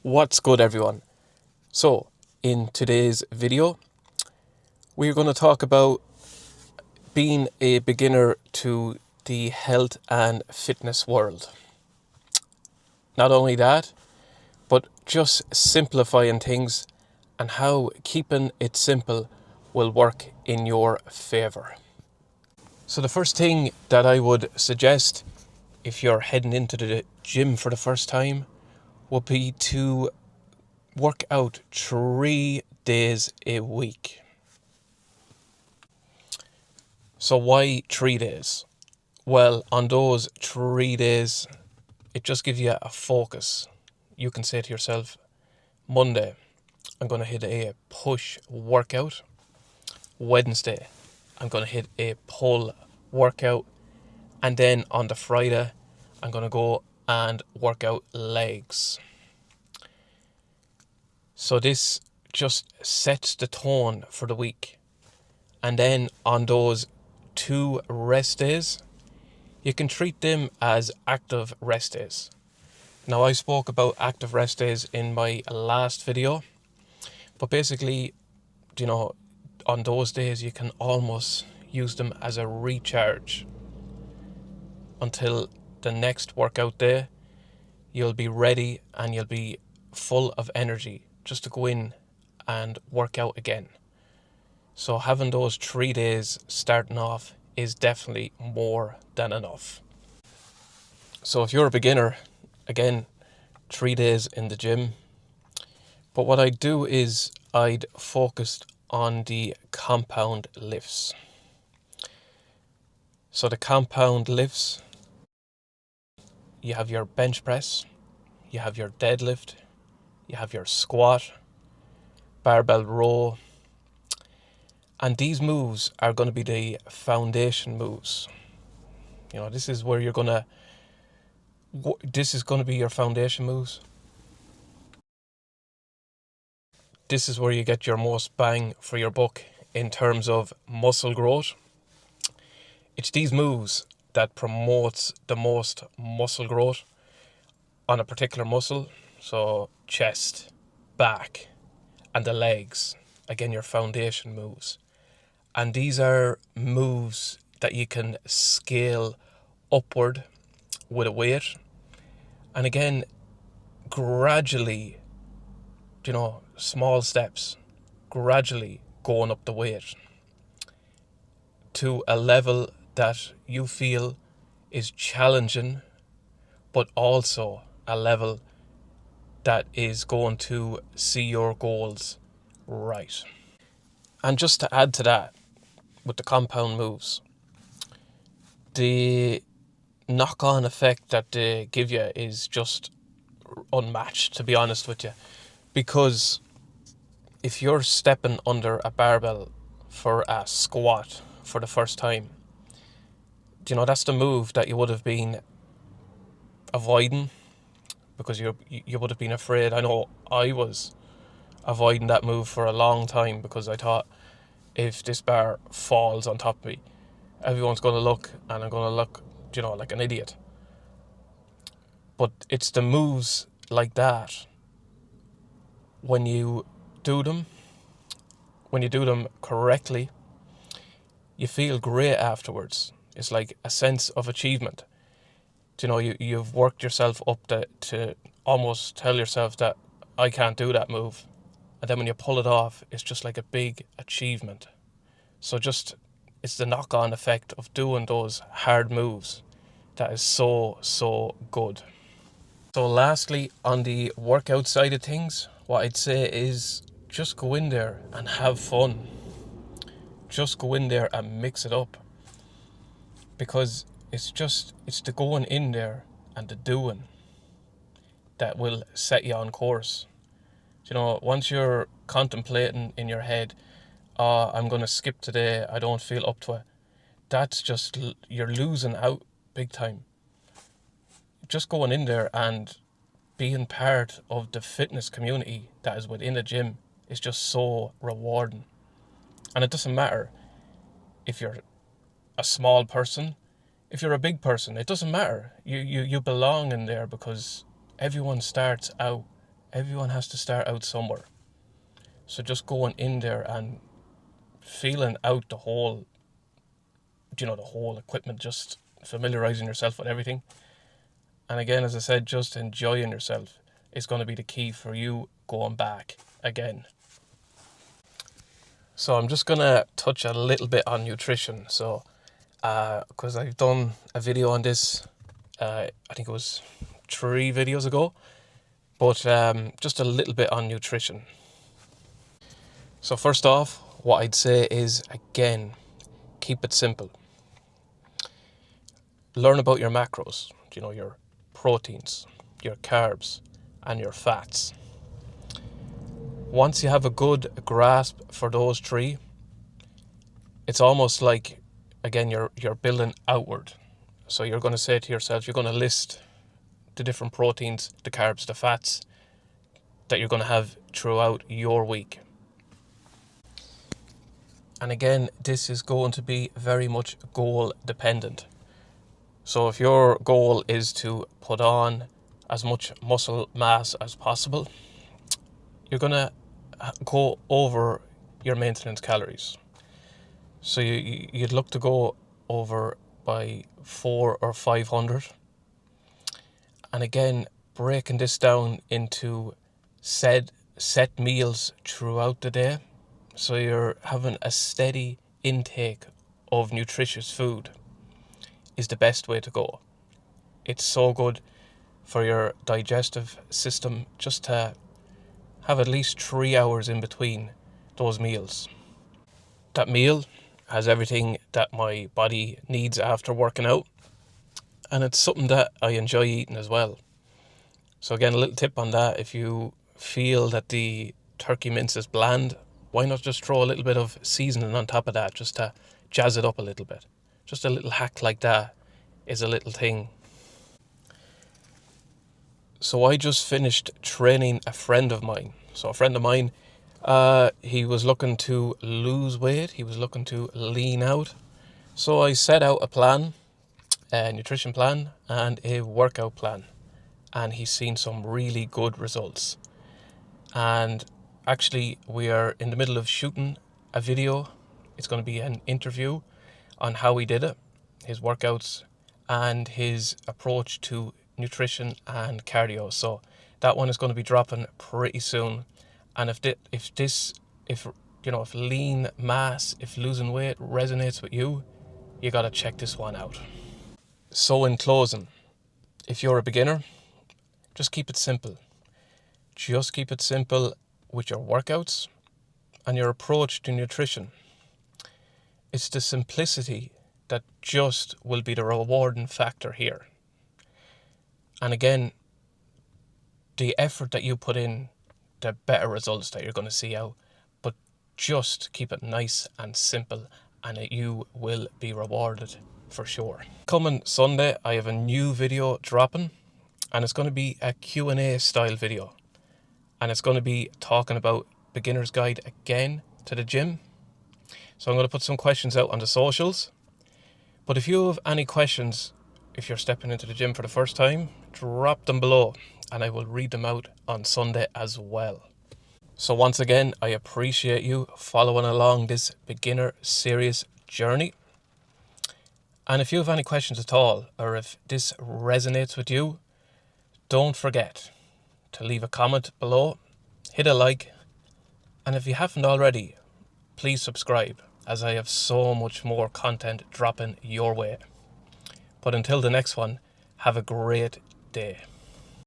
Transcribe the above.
What's good, everyone? So in today's video we're going to talk about being a beginner to the health and fitness world. Not only that, but just simplifying things and how keeping it simple will work in your favor. So the first thing that I would suggest if you're heading into the gym for the first time would be to work out 3 days a week. So why 3 days? Well, on those 3 days, it just gives you a focus. You can say to yourself, Monday, I'm going to hit a push workout. Wednesday, I'm going to hit a pull workout. And then on the Friday, I'm going to go and work out legs. So this just sets the tone for the week. And then on those 2 rest days, you can treat them as active rest days. Now, I spoke about active rest days in my last video, but basically, on those days you can almost use them as a recharge until the next workout day. You'll be ready and you'll be full of energy just to go in and work out again. So having those 3 days starting off is definitely more than enough. So if you're a beginner, again, 3 days in the gym. But what I'd do is I'd focus on the compound lifts. So the compound lifts, you have your bench press, you have your deadlift, you have your squat, barbell row, and these moves are going to be the foundation moves. This is where this is going to be your foundation moves. This is where you get your most bang for your buck in terms of muscle growth. It's these moves that promotes the most muscle growth on a particular muscle. So chest, back, and the legs. Again, your foundation moves. And these are moves that you can scale upward with a weight. And again, gradually, small steps, gradually going up the weight to a level that you feel is challenging, but also a level that is going to see your goals right. And just to add to that, with the compound moves, the knock-on effect that they give you is just unmatched, to be honest with you. Because if you're stepping under a barbell for a squat for the first time, that's the move that you would have been avoiding because you would have been afraid. I know I was avoiding that move for a long time because I thought, if this bar falls on top of me, everyone's going to look and I'm going to look, like an idiot. But it's the moves like that, when you do them correctly, you feel great afterwards. It's like a sense of achievement. You've worked yourself up to almost tell yourself that I can't do that move. And then when you pull it off, it's just like a big achievement. So it's the knock-on effect of doing those hard moves that is so, so good. So lastly, on the workout side of things, what I'd say is just go in there and have fun. Just go in there and mix it up. Because it's the going in there and the doing that will set you on course. Once you're contemplating in your head, I'm going to skip today, I don't feel up to it, that's just, you're losing out big time. Just going in there and being part of the fitness community that is within a gym is just so rewarding. And it doesn't matter if you're a small person, if you're a big person, it doesn't matter. You belong in there because everyone starts out everyone has to start out somewhere. So just going in there and feeling out the whole equipment, just familiarizing yourself with everything. And again, as I said, just enjoying yourself is going to be the key for you going back again. So I'm just going to touch a little bit on nutrition. So, because I've done a video on this, I think it was 3 videos ago, but just a little bit on nutrition. So first off, what I'd say is, again, keep it simple. Learn about your macros, your proteins, your carbs, and your fats. Once you have a good grasp for those 3, it's almost like, again, you're building outward. So you're going to say to yourself, you're going to list the different proteins, the carbs, the fats that you're going to have throughout your week. And again, this is going to be very much goal dependent. So if your goal is to put on as much muscle mass as possible, you're going to go over your maintenance calories. So you'd look to go over by 400 or 500. And again, breaking this down into set meals throughout the day. So you're having a steady intake of nutritious food is the best way to go. It's so good for your digestive system just to have at least 3 hours in between those meals. That meal has everything that my body needs after working out, and it's something that I enjoy eating as well. So again, a little tip on that: if you feel that the turkey mince is bland, why not just throw a little bit of seasoning on top of that, just to jazz it up a little bit. Just a little hack like that is a little thing. So I just finished training a friend of mine. So a friend of mine, he was looking to lose weight. He was looking to lean out. So I set out a plan, a nutrition plan and a workout plan. And he's seen some really good results. And actually, we are in the middle of shooting a video. It's going to be an interview on how he did it, his workouts, and his approach to nutrition and cardio. So that one is going to be dropping pretty soon. And if lean mass, if losing weight resonates with you, you got to check this one out. So in closing, if you're a beginner, just keep it simple. Just keep it simple with your workouts and your approach to nutrition. It's the simplicity that just will be the rewarding factor here. And again, the effort that you put in, the better results that you're going to see out. But just keep it nice and simple, and you will be rewarded for sure. Coming Sunday, I have a new video dropping, and it's going to be a Q&A style video. And it's going to be talking about beginner's guide again to the gym. So I'm going to put some questions out on the socials. But if you have any questions, if you're stepping into the gym for the first time, drop them below and I will read them out on Sunday as well. So once again, I appreciate you following along this beginner serious journey. And if you have any questions at all, or if this resonates with you, don't forget to leave a comment below, hit a like, and if you haven't already, please subscribe, as I have so much more content dropping your way. But until the next one, have a great day.